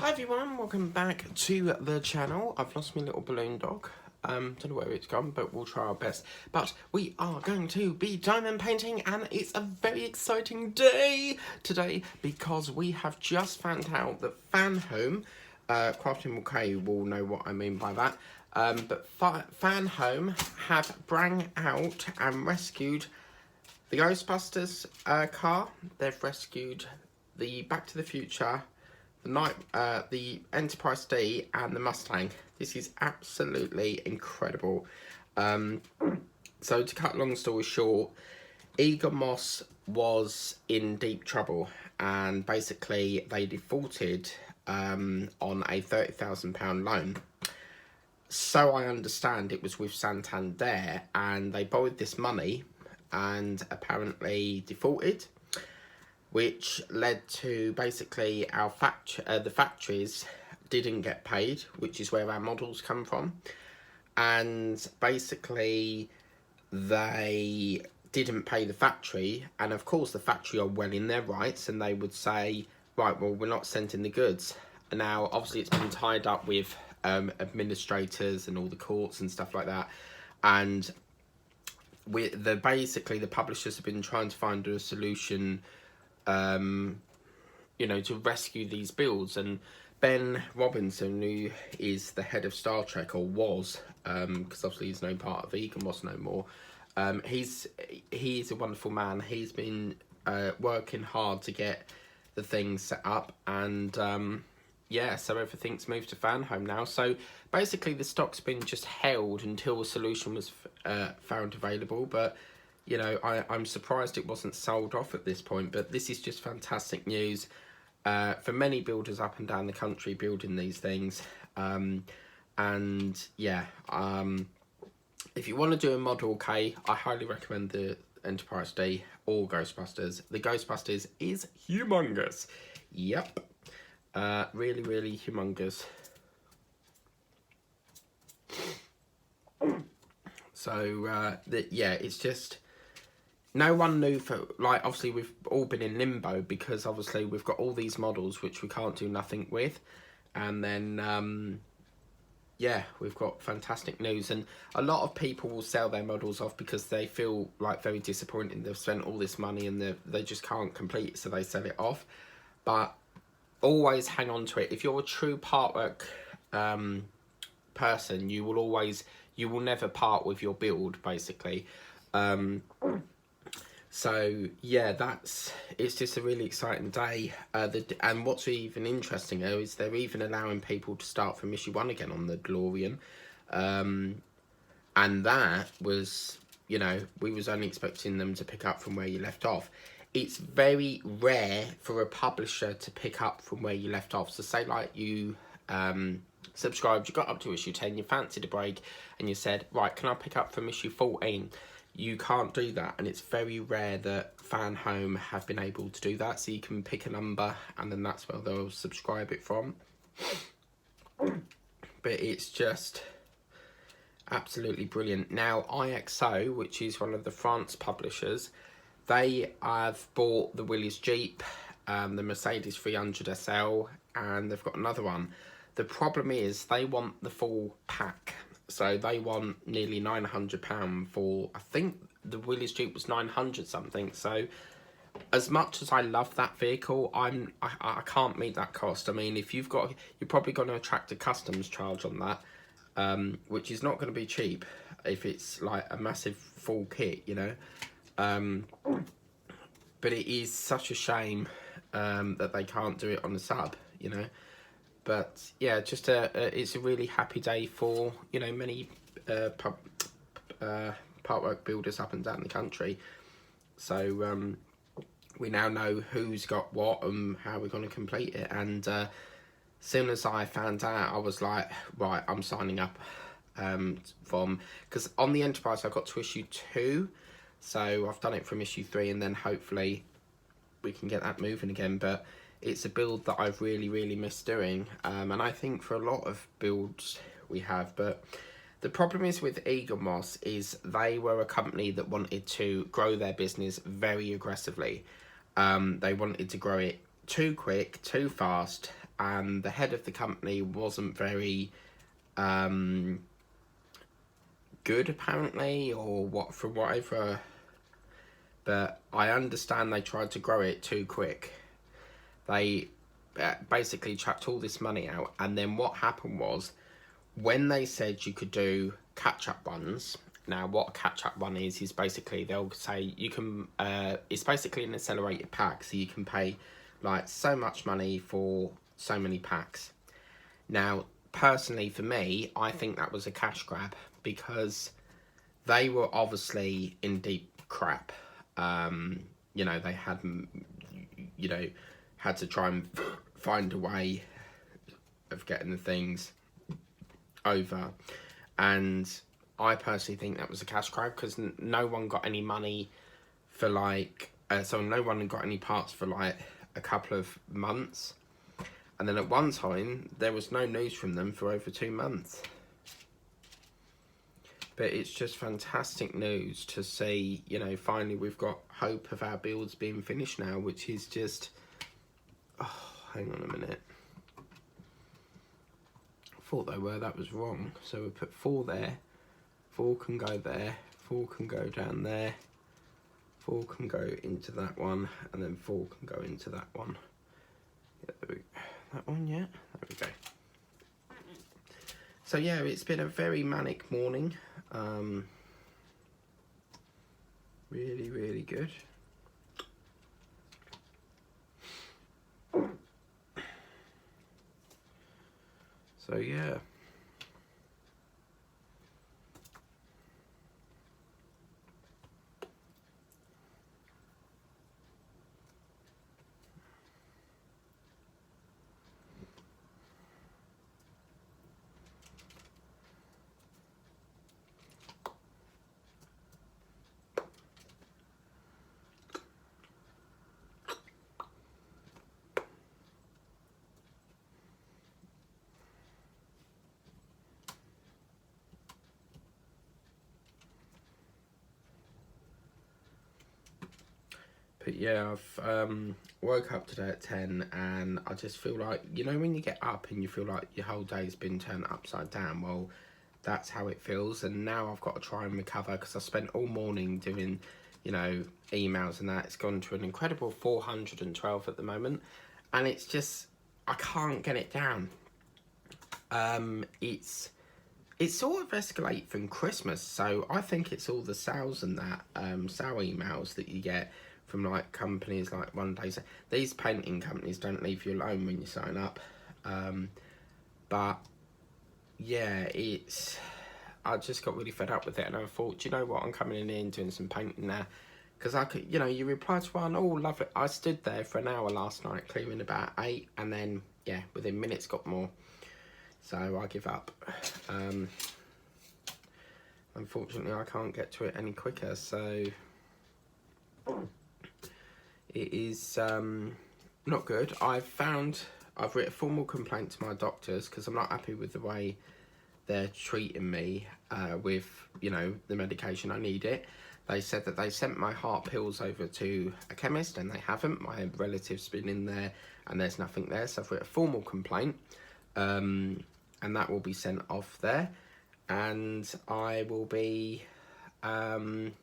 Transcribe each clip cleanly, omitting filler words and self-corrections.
Hi everyone, welcome back to the channel. I've lost my little balloon dog. Don't know where it's gone, but we'll try our best. But we are going to be diamond painting, and it's a very exciting day today because we have just found out that Fan Home, Crafting K will know what I mean by that. But Fan Home have brang out and rescued the Ghostbusters car. They've rescued the Back to the Future, the Enterprise D, and the Mustang. This is absolutely incredible. So to cut a long story short, Egon Moss was in deep trouble, and basically they defaulted on a £30,000 loan. So I understand it was with Santander, and they borrowed this money and apparently defaulted, which led to basically our the factories didn't get paid, which is where our models come from. And basically they didn't pay the factory, and of course the factory are well in their rights, and they would say, right, well, we're not sending the goods. And now obviously it's been tied up with administrators and all the courts and stuff like that, and basically the publishers have been trying to find a solution, you know, to rescue these builds. And Ben Robinson, who is the head of Star Trek, or was, because obviously he's no part of Egon Moss no more, he's a wonderful man. He's been working hard to get the thing set up, and yeah, so everything's moved to Fan Home now. So basically the stock's been just held until a solution was found available. But you know, I'm surprised it wasn't sold off at this point. But this is just fantastic news for many builders up and down the country building these things. And yeah, if you want to do a Model K, I highly recommend the Enterprise D or Ghostbusters. The Ghostbusters is humongous. Yep. Really, really humongous. So, yeah, it's just, no one knew for, like, obviously we've all been in limbo because obviously we've got all these models which we can't do nothing with. And then, yeah, we've got fantastic news. And a lot of people will sell their models off because they feel like very disappointed. They've spent all this money and they just can't complete it, so they sell it off. But always hang on to it. If you're a true partwork person, you will never part with your build, basically. So yeah, it's just a really exciting day. And what's even interesting though is they're even allowing people to start from issue 1 again on the DeLorean. And that was, you know, we was only expecting them to pick up from where you left off. It's very rare for a publisher to pick up from where you left off. So say like you subscribed, you got up to issue 10, you fancied a break, and you said, right, can I pick up from issue 14? You can't do that, and it's very rare that Fan Home have been able to do that. So you can pick a number, and then that's where they'll subscribe it from. But it's just absolutely brilliant. Now, IXO, which is one of the France publishers, they have bought the Willys Jeep, the Mercedes 300 SL, and they've got another one. The problem is they want the full pack. So they want nearly £900 for, I think the Willys Jeep was 900 something. So as much as I love that vehicle, I can't meet that cost. I mean, if you're probably going to attract a customs charge on that, which is not going to be cheap if it's like a massive full kit, you know. But it is such a shame that they can't do it on the sub, you know. But yeah, just it's a really happy day for, you know, many partwork builders up and down the country. So we now know who's got what and how we're going to complete it. And as soon as I found out, I was like, right, I'm signing up because on the Enterprise I got to issue 2. So I've done it from issue 3, and then hopefully we can get that moving again. But it's a build that I've really, really missed doing. And I think for a lot of builds we have. But the problem is with Egon Moss is they were a company that wanted to grow their business very aggressively. They wanted to grow it too quick, too fast, and the head of the company wasn't very good, apparently, or what, for whatever. But I understand they tried to grow it too quick. They basically chucked all this money out, and then what happened was, when they said you could do catch-up ones. Now, what a catch-up one is basically they'll say you can. It's basically an accelerated pack, so you can pay like so much money for so many packs. Now, personally, for me, I think that was a cash grab because they were obviously in deep crap. You know, they had, you know, had to try and find a way of getting the things over, and I personally think that was a cash grab because no one got any money for like, so no one got any parts for like a couple of months, and then at one time there was no news from them for over 2 months. But it's just fantastic news to see, you know, finally we've got hope of our builds being finished now, which is just, oh, hang on a minute. I thought they were, that was wrong. So we put 4 there, 4 can go there, 4 can go down there, 4 can go into that one, and then 4 can go into that one. Yeah, there we go. That one, yeah, there we go. So yeah, it's been a very manic morning. Really, really good. So yeah. But yeah, I've woke up today at 10 and I just feel like, you know, when you get up and you feel like your whole day's been turned upside down, well, that's how it feels. And now I've got to try and recover because I spent all morning doing, you know, emails and that. It's gone to an incredible 412 at the moment, and it's just, I can't get it down. It's sort of escalated from Christmas, so I think it's all the sales and that, sale emails that you get from like companies like One Day. These painting companies don't leave you alone when you sign up. But yeah, I just got really fed up with it, and I thought, do you know what, I'm coming in here and doing some painting now. Because I could, you know, you reply to one, oh, love it. I stood there for an hour last night clearing about 8, and then, yeah, within minutes got more. So I give up. Unfortunately, I can't get to it any quicker, so it is not good. I've written a formal complaint to my doctors because I'm not happy with the way they're treating me with, you know, the medication. I need it. They said that they sent my heart pills over to a chemist, and they haven't. My relative's been in there and there's nothing there, so I've written a formal complaint, and that will be sent off there, and I will be looking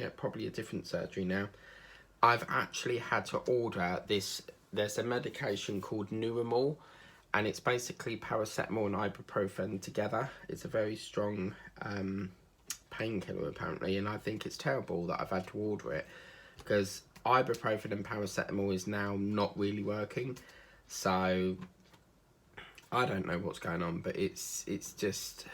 at probably a different surgery now. I've actually had to order this. There's a medication called Nuramol, and it's basically paracetamol and ibuprofen together. It's a very strong painkiller apparently, and I think it's terrible that I've had to order it because ibuprofen and paracetamol is now not really working. So I don't know what's going on, but it's just,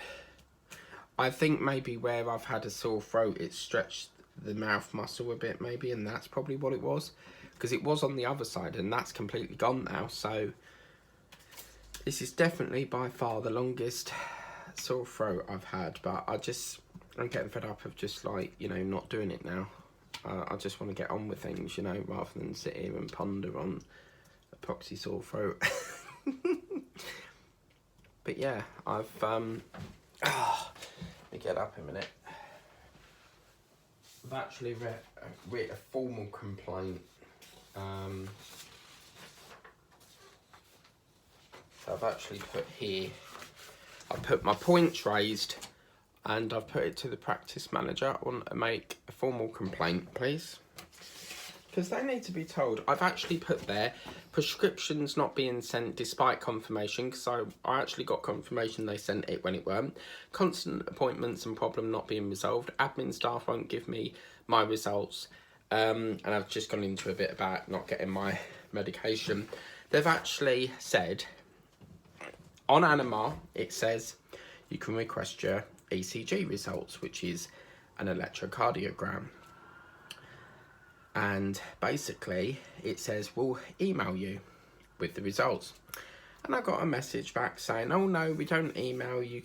I think maybe where I've had a sore throat, it stretched the mouth muscle a bit maybe, and that's probably what it was, because it was on the other side and that's completely gone now. So this is definitely by far the longest sore throat I've had, but I'm getting fed up of just like, you know, not doing it now. I just want to get on with things, you know, rather than sit here and ponder on epoxy sore throat. But yeah, I've let me get up a minute. I've actually written a formal complaint So I've actually put here, I've put my points raised, and I've put it to the practice manager. I want to make a formal complaint, please. Because they need to be told. I've actually put there, prescriptions not being sent despite confirmation, because I actually got confirmation they sent it when it weren't. Constant appointments and problem not being resolved. Admin staff won't give me my results. And I've just gone into a bit about not getting my medication. They've actually said, on Anima, it says you can request your ECG results, which is an electrocardiogram. And basically it says we'll email you with the results. And I got a message back saying, oh no, we don't email, you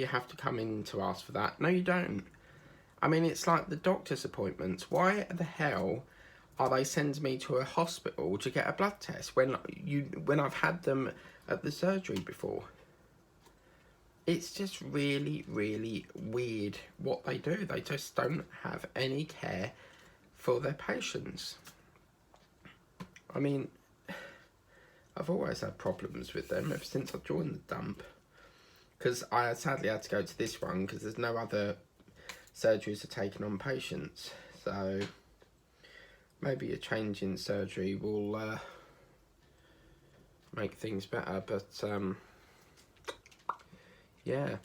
have to come in to ask for that. No, you don't. I mean, it's like the doctor's appointments. Why the hell are they sending me to a hospital to get a blood test when I've had them at the surgery before? It's just really, really weird what they do. They just don't have any care for their patients. I mean, I've always had problems with them ever since I joined the dump. Because I sadly had to go to this one because there's no other surgeries are taken on patients. So maybe a change in surgery will make things better. But yeah,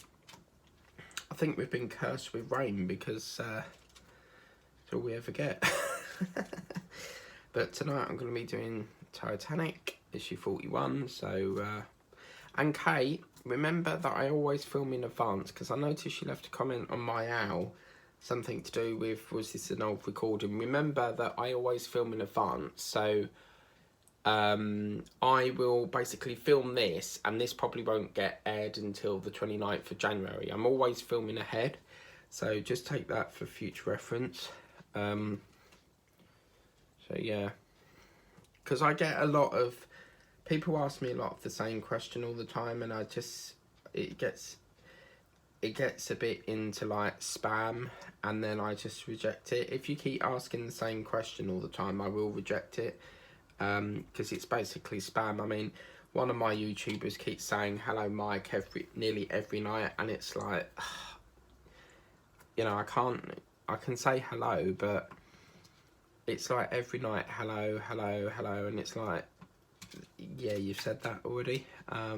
I think we've been cursed with rain because it's all we ever get. But tonight I'm going to be doing Titanic, issue 41. So, and Kate, remember that I always film in advance, because I noticed she left a comment on my owl, something to do with, was this an old recording? Remember that I always film in advance. So I will basically film this, and this probably won't get aired until the 29th of January. I'm always filming ahead, so just take that for future reference. So yeah, because I get a lot of people ask me a lot of the same question all the time, and it gets a bit into like spam, and then I just reject it. If you keep asking the same question all the time, I will reject it, because it's basically spam. I mean, one of my YouTubers keeps saying hello Mike nearly every night, and it's like, you know, I can say hello, but it's like every night, hello, hello, hello, and it's like, yeah, you've said that already. I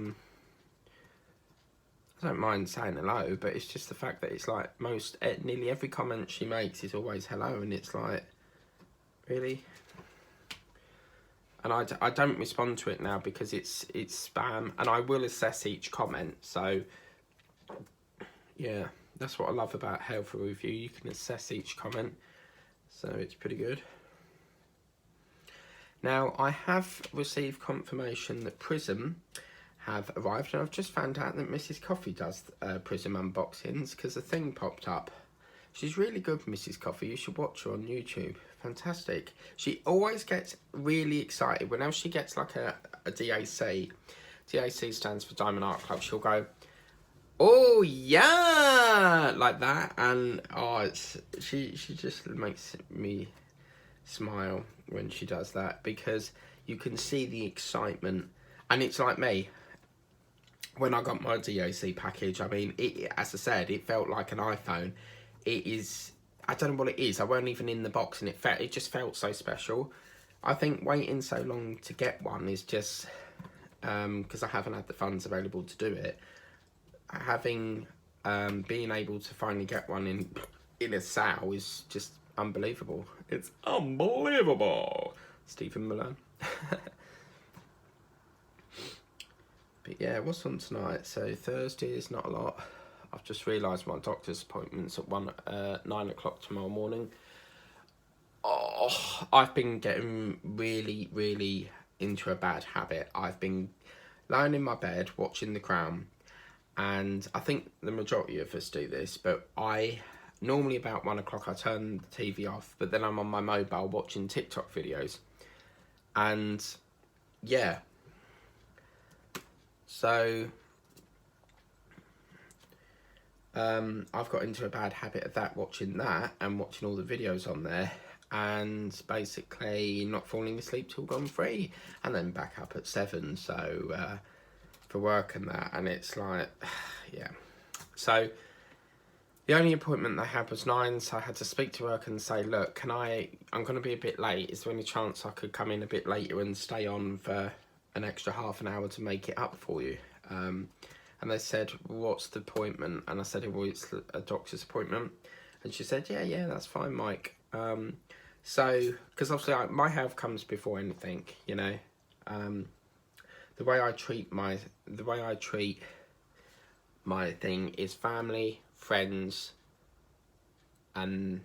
don't mind saying hello, but it's just the fact that it's like nearly every comment she makes is always hello, and it's like, really? And I don't respond to it now because it's spam, and I will assess each comment. So yeah, that's what I love about Helpful Review. You can assess each comment, so it's pretty good. Now, I have received confirmation that Prism have arrived, and I've just found out that Mrs. Coffee does Prism unboxings, because a thing popped up. She's really good, Mrs. Coffee. You should watch her on YouTube. Fantastic. She always gets really excited whenever she gets like a DAC. DAC stands for Diamond Art Club. She'll go, oh yeah, like that, and oh, she just makes me smile when she does that, because you can see the excitement. And it's like me when I got my DAC package. I mean, as I said, it felt like an iPhone. It is, I don't know what it is, I weren't even in the box, and it just felt so special. I think waiting so long to get one is just because I haven't had the funds available to do it. Having being able to finally get one in a sale is just unbelievable. It's unbelievable. Stephen Malone. But yeah, what's on tonight? So Thursday is not a lot. I've just realised my doctor's appointment's at 9 o'clock tomorrow morning. Oh, I've been getting really, really into a bad habit. I've been lying in my bed watching The Crown, and I think the majority of us do this, but normally about 1 o'clock I turn the TV off, but then I'm on my mobile watching TikTok videos. And yeah, so I've got into a bad habit of that, watching that and watching all the videos on there, and basically not falling asleep till gone 3, and then back up at 7. So for work and that, and it's like, yeah. So the only appointment they had was 9, so I had to speak to work and say, look, I'm going to be a bit late. Is there any chance I could come in a bit later and stay on for an extra half an hour to make it up for you? And they said, what's the appointment? And I said, well, it's a doctor's appointment. And she said, yeah, that's fine, Mike. So, because obviously my health comes before anything, you know. The way I treat my thing is family, friends, and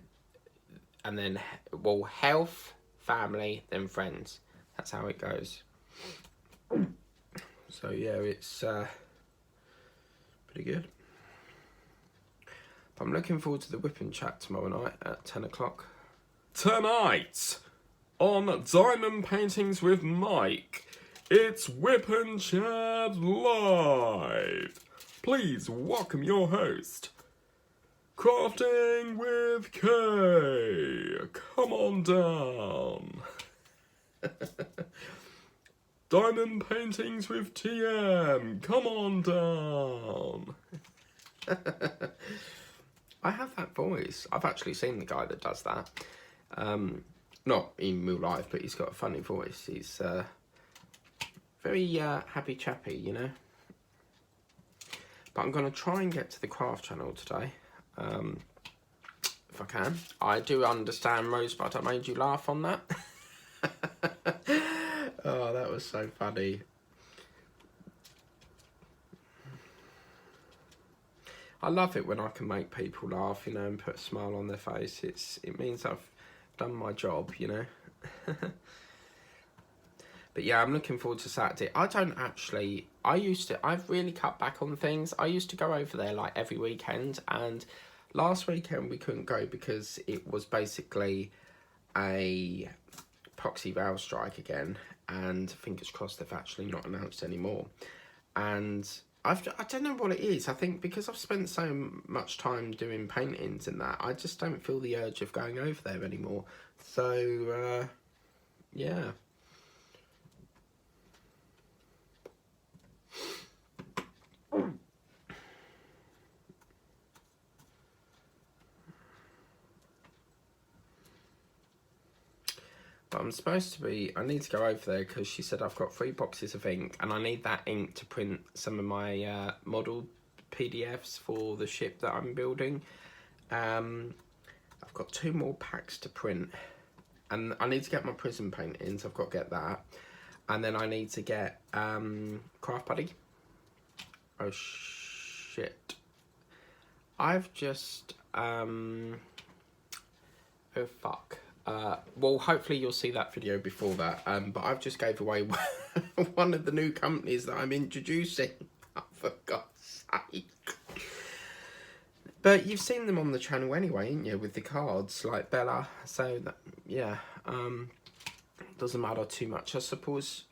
then, well, health, family, then friends. That's how it goes. So yeah, it's pretty good. But I'm looking forward to the whipping chat tomorrow night at 10 o'clock. Tonight on Diamond Paintings with Mike, it's Whipping Chat Live. Please welcome your host, Crafting with K. Come on down. Diamond Paintings with TM. Come on down. I have that voice. I've actually seen the guy that does that. Not in real life, but he's got a funny voice. He's very happy chappy, you know. But I'm going to try and get to the craft channel today, if I can. I do understand, Rosebud, I made you laugh on that. Oh, that was so funny. I love it when I can make people laugh, you know, and put a smile on their face. It means I've done my job, you know. But yeah, I'm looking forward to Saturday. I've really cut back on things. I used to go over there like every weekend, and last weekend we couldn't go because it was basically a proxy rail strike again, and fingers crossed they've actually not announced anymore. And I don't know what it is. I think because I've spent so much time doing paintings and that, I just don't feel the urge of going over there anymore. So, yeah. But I'm supposed to be, I need to go over there because she said I've got 3 boxes of ink and I need that ink to print some of my model PDFs for the ship that I'm building. I've got 2 more packs to print, and I need to get my prism paintings. I've got to get that. And then I need to get Craft Buddy. Oh shit. I've just, oh fuck. Well, hopefully you'll see that video before that, but I've just gave away one of the new companies that I'm introducing. Oh, for God's sake. But you've seen them on the channel anyway, ain't you, with the cards, like Bella, so that, yeah, doesn't matter too much, I suppose.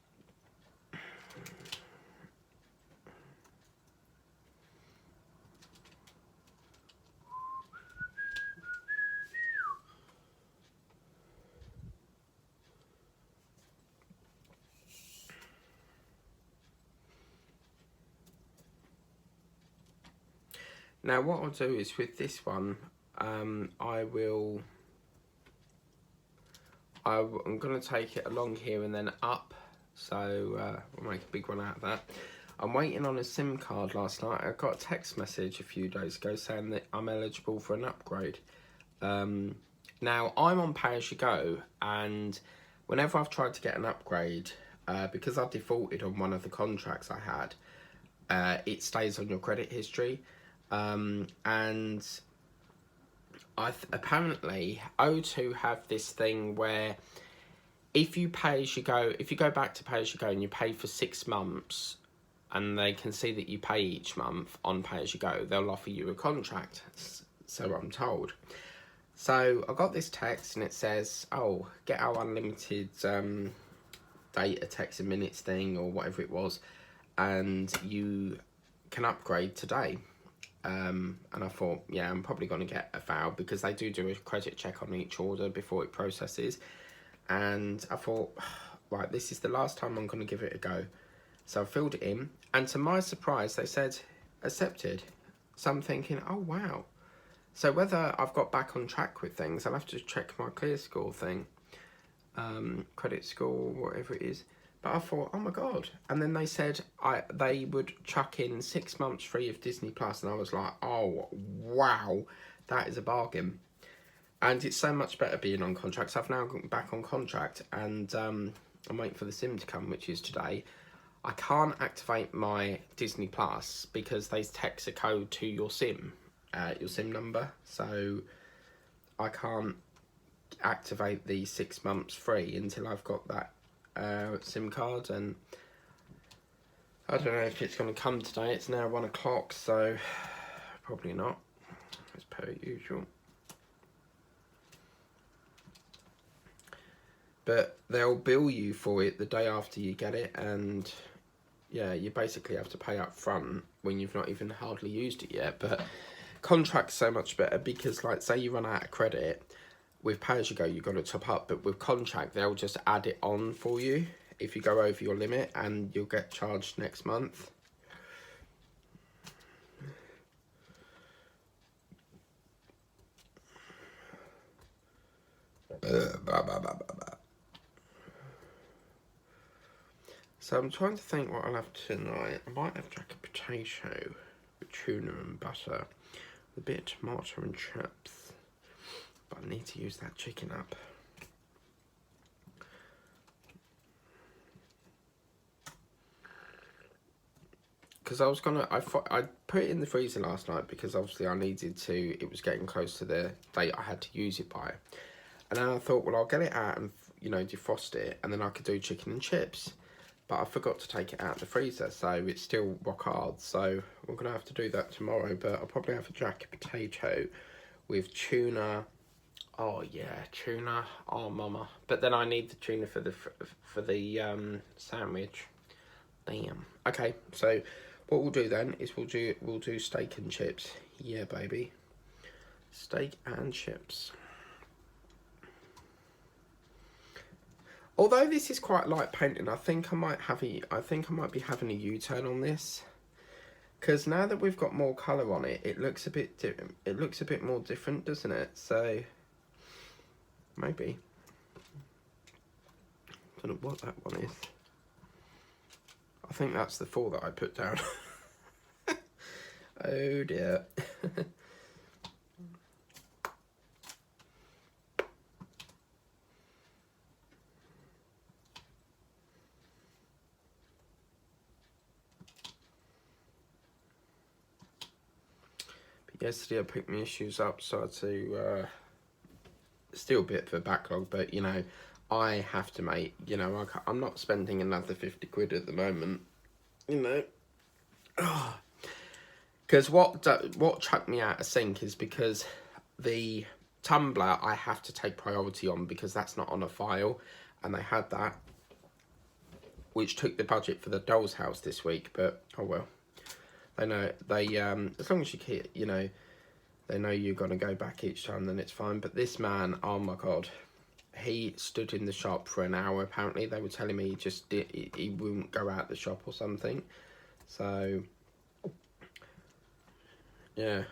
Now what I'll do is with this one, I'm going to take it along here and then up, so we'll make a big one out of that. I'm waiting on a SIM card last night. I got a text message a few days ago saying that I'm eligible for an upgrade. Now I'm on pay as you go, and whenever I've tried to get an upgrade, because I defaulted on one of the contracts I had, it stays on your credit history. And apparently O2 have this thing where if you pay as you go, if you go back to pay as you go and you pay for 6 months and they can see that you pay each month on pay as you go, they'll offer you a contract, so I'm told. So I got this text and it says, oh, get our unlimited data, text and minutes thing or whatever it was, and you can upgrade today. And I thought, yeah, I'm probably going to get a foul because they do a credit check on each order before it processes. And I thought, right, this is the last time I'm going to give it a go. So I filled it in, and to my surprise, they said accepted. So I'm thinking, oh wow. So whether I've got back on track with things, I'll have to check my clear score thing, credit score, whatever it is. But I thought, oh my god. And then they said they would chuck in 6 months free of Disney Plus, and I was like, oh wow, that is a bargain. And it's so much better being on contract. So I've now gone back on contract, and I'm waiting for the SIM to come, which is today. I can't activate my Disney Plus because they text a code to your SIM number. So I can't activate the 6 months free until I've got that SIM card. And I don't know if it's going to come today. It's now 1 o'clock, so probably not, as per usual. But they'll bill you for it the day after you get it, and yeah, you basically have to pay up front when you've not even hardly used it yet. But contract's so much better because, like, say you run out of credit, with pay-as-you-go you've got to top up, but with contract they'll just add it on for you if you go over your limit, and you'll get charged next month. So I'm trying to think what I'll have tonight. I might have jacket potato with tuna and butter, with a bit of tomato and chips. But I need to use that chicken up. Because I put it in the freezer last night because obviously I needed to, it was getting close to the date I had to use it by. And then I thought, well, I'll get it out and, you know, defrost it, and then I could do chicken and chips. But I forgot to take it out of the freezer, so it's still rock hard. So we're going to have to do that tomorrow, but I'll probably have a jacket potato with tuna. Oh yeah, tuna. Oh mama. But then I need the tuna for the sandwich. Damn. Okay, so what we'll do then is we'll do steak and chips. Yeah, baby. Steak and chips. Although this is quite light painting, I think I might be having a U-turn on this, because now that we've got more colour on it, it looks a bit more different, doesn't it? So maybe. Don't know what that one is. I think that's the 4 that I put down. Oh dear. Yesterday I picked my issues up, so I had to, still a bit of a backlog, but you know, I have to make, you know, I'm not spending another 50 quid at the moment, you know. Because what chucked me out of sync is because the tumbler I have to take priority on because that's not on a file, and they had that, which took the budget for the doll's house this week, but oh well. They know, as long as you keep, you know, they know you're going to go back each time, then it's fine. But this man, oh my God, he stood in the shop for an hour, apparently. They were telling me he wouldn't go out the shop or something. So, yeah.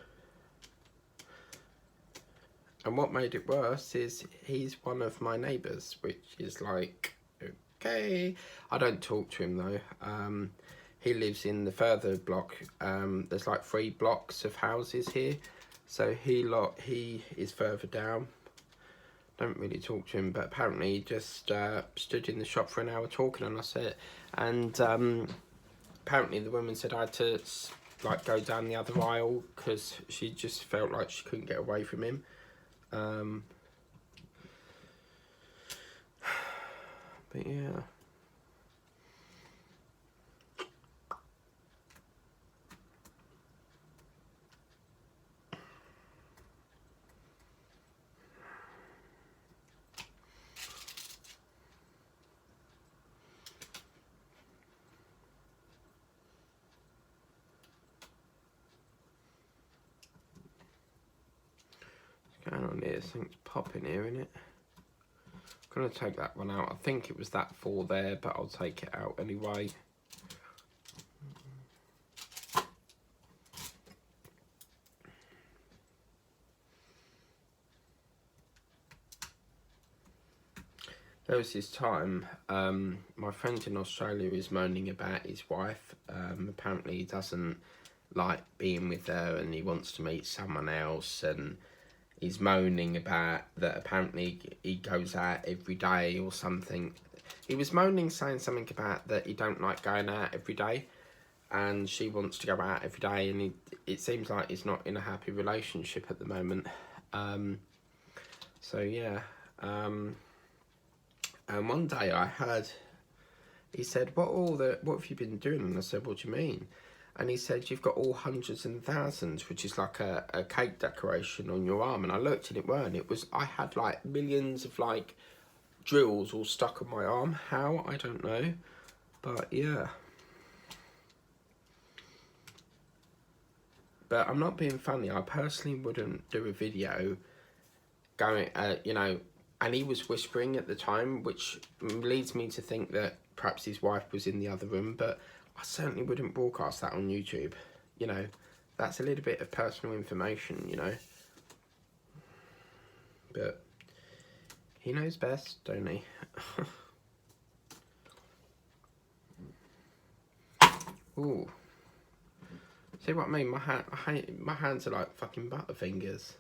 And what made it worse is he's one of my neighbours, which is like, okay. I don't talk to him though. He lives in the further block. There's like 3 blocks of houses here, so he is further down. Don't really talk to him, but apparently he just stood in the shop for an hour talking, and I said, and apparently the woman said I had to like go down the other aisle because she just felt like she couldn't get away from him. But yeah. Going on here, something's popping here, isn't it? I'm gonna take that one out. I think it was that 4 there, but I'll take it out anyway. There was this time, my friend in Australia is moaning about his wife. Apparently he doesn't like being with her and he wants to meet someone else, and he's moaning about that apparently he goes out every day or something. He was moaning, saying something about that he don't like going out every day, and she wants to go out every day, and it seems like he's not in a happy relationship at the moment. So yeah. And one day I heard, he said, what have you been doing? And I said, what do you mean? And he said, you've got all hundreds and thousands, which is like a cake decoration on your arm. And I looked and it weren't. I had like millions of like drills all stuck on my arm. How? I don't know. But yeah. But I'm not being funny. I personally wouldn't do a video going, you know, and he was whispering at the time, which leads me to think that perhaps his wife was in the other room, but I certainly wouldn't broadcast that on YouTube. You know, that's a little bit of personal information, you know. But he knows best, don't he? Ooh. See what I mean? My hands are like fucking Butterfingers.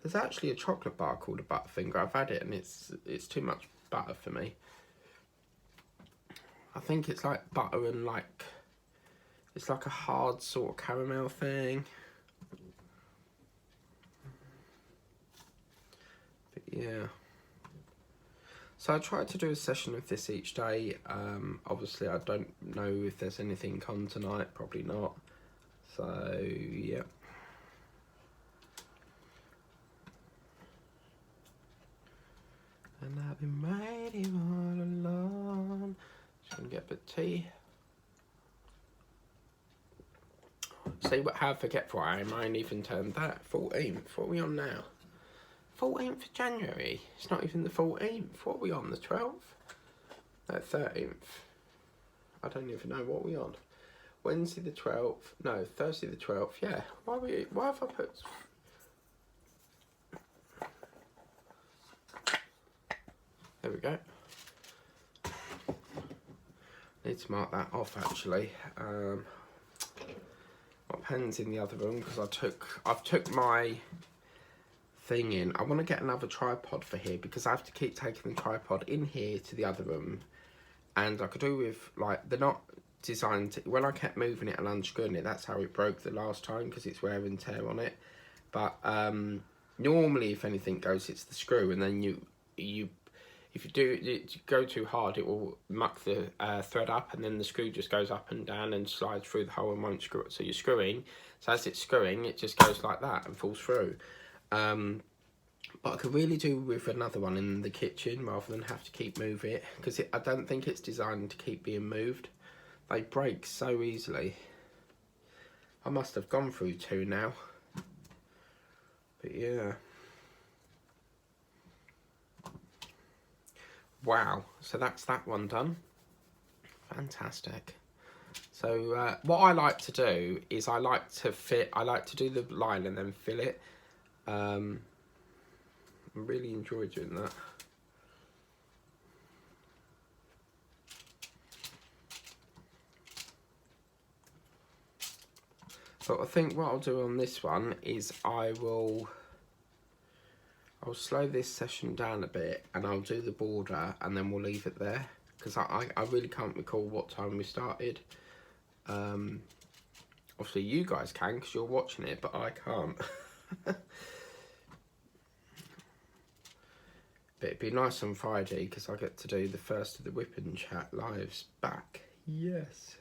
There's actually a chocolate bar called a Butterfinger. I've had it and it's too much butter for me. I think it's like butter and like, it's like a hard sort of caramel thing. But yeah. So I try to do a session of this each day. Obviously I don't know if there's anything on tonight, probably not. So yeah. And I've been waiting all along. Just gonna get a bit of tea. See how forgetful I am. I ain't even turned that. 14th. What are we on now? 14th of January. It's not even the 14th. What are we on? The 12th? No, 13th. I don't even know what we're on. Wednesday the 12th. No, Thursday the 12th. Yeah. Why have I put... There we go. Need to mark that off actually. My pen's in the other room because I've took my thing in. I want to get another tripod for here because I have to keep taking the tripod in here to the other room, and I could do with like, they're not designed to, when I kept moving it and unscrewing it, that's how it broke the last time because it's wear and tear on it. But normally if anything goes, it's the screw, and then if you go too hard, it will muck the thread up, and then the screw just goes up and down and slides through the hole and won't screw it. So you're screwing, so as it's screwing, it just goes like that and falls through. But I could really do with another one in the kitchen rather than have to keep moving it, because I don't think it's designed to keep being moved. They break so easily. I must have gone through 2 now. But yeah. Wow, so that's that one done. Fantastic. So what I like to do is I like to do the line and then fill it. I really enjoy doing that. But I think what I'll do on this one is I'll slow this session down a bit and I'll do the border and then we'll leave it there, because I really can't recall what time we started. Obviously you guys can because you're watching it, but I can't. But it'd be nice on Friday because I get to do the first of the Whip and Chat lives back. Yes.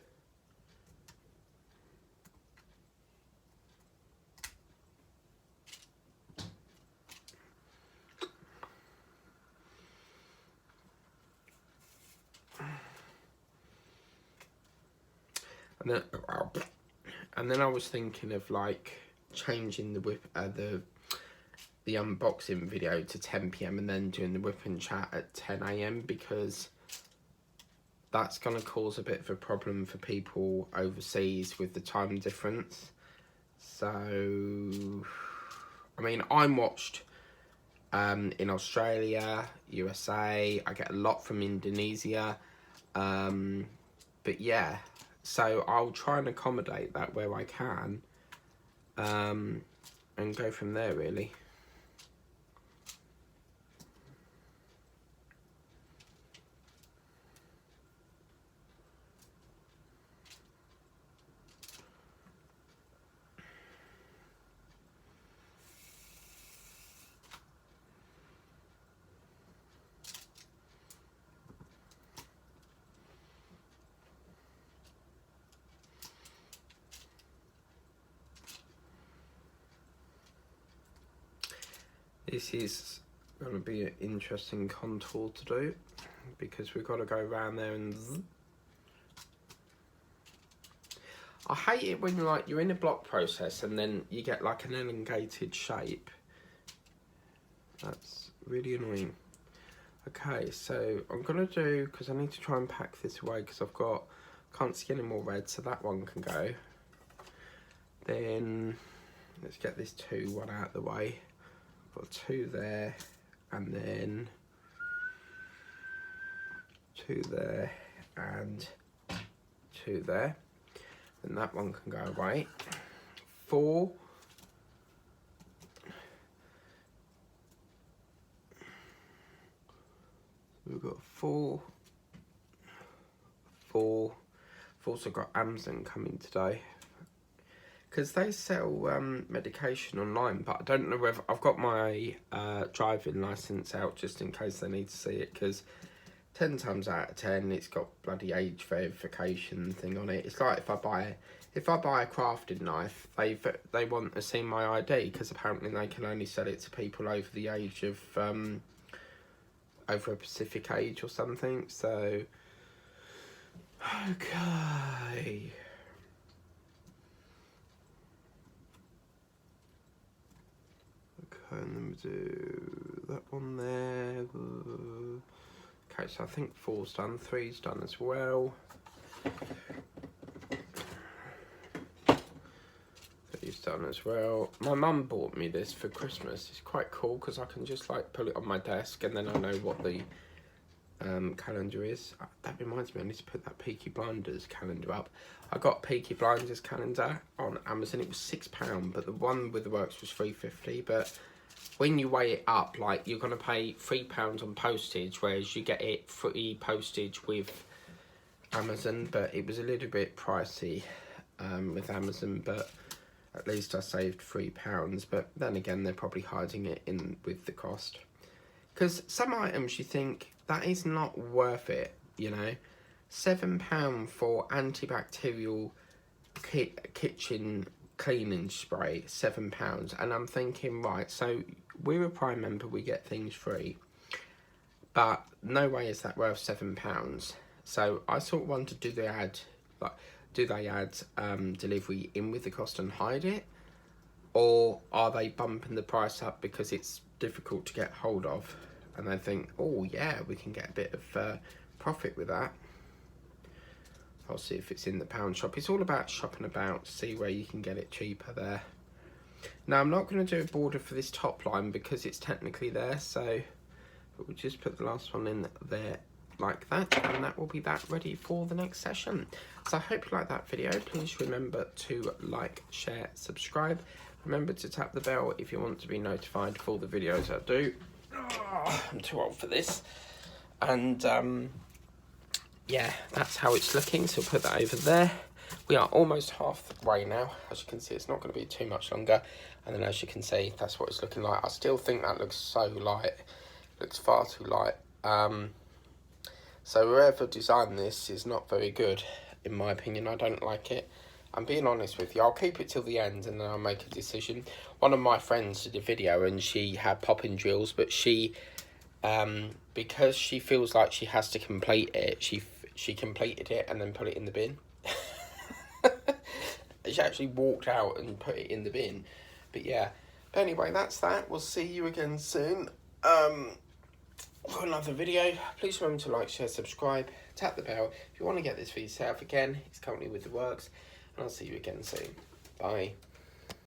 And then I was thinking of like changing the the unboxing video to 10 PM and then doing the Whip and Chat at 10 AM, because that's going to cause a bit of a problem for people overseas with the time difference. So, I mean, I'm watched in Australia, USA. I get a lot from Indonesia. But yeah, so I'll try and accommodate that where I can, and go from there, really. This is going to be an interesting contour to do, because we've got to go around there and zzz. I hate it when you're in a block process and then you get like an elongated shape. That's really annoying. Okay, so I'm gonna do, because I need to try and pack this away because can't see any more red, so that one can go. Then let's get this 2-1 out of the way. Got 2 there, and then 2 there, and 2 there. Then that one can go away. 4. We've got 4. 4. I've also got Amazon coming today, because they sell medication online, but I don't know whether I've got my driving license out just in case they need to see it, because 10 times out of 10 it's got bloody age verification thing on it. It's like if I buy a crafting knife, they want to see my ID, because apparently they can only sell it to people over the age of over a specific age or something. So okay. And then we do that one there. Okay, so I think 4's done, 3's done as well. 3's done as well. My mum bought me this for Christmas. It's quite cool because I can just like pull it on my desk and then I know what the calendar is. That reminds me, I need to put that Peaky Blinders calendar up. I got Peaky Blinders calendar on Amazon. It was £6, but the one with the works was £3.50. But when you weigh it up, like, you're going to pay £3 on postage, whereas you get it free postage with Amazon. But it was a little bit pricey with Amazon, but at least I saved £3. But then again, they're probably hiding it in with the cost, because some items you think that is not worth it, you know. £7 for antibacterial kitchen cleaning spray, £7, and I'm thinking, right, so we're a Prime member, we get things free, but no way is that worth £7. So I sort of wanted to do the ad, like, do they add delivery in with the cost and hide it, or are they bumping the price up because it's difficult to get hold of, and they think, oh yeah, we can get a bit of profit with that. I'll see if it's in the pound shop. It's all about shopping about to see where you can get it cheaper there. Now, I'm not going to do a border for this top line because it's technically there, so we'll just put the last one in there like that, and that will be that ready for the next session. So I hope you like that video. Please remember to like, share, subscribe. Remember to tap the bell if you want to be notified for the videos I do. Oh, I'm too old for this. And yeah, that's how it's looking, so put that over there. We are almost halfway now. As you can see, it's not going to be too much longer. And then as you can see, that's what it's looking like. I still think that looks so light. It looks far too light. So whoever designed this is not very good, in my opinion. I don't like it. I'm being honest with you. I'll keep it till the end and then I'll make a decision. One of my friends did a video and she had popping drills, but she, because she feels like she has to complete it, she completed it and then put it in the bin. She actually walked out and put it in the bin. But yeah. But anyway, that's that. We'll see you again soon. For another video. Please remember to like, share, subscribe, tap the bell. If you want to get this for yourself again, it's currently with the works. And I'll see you again soon. Bye.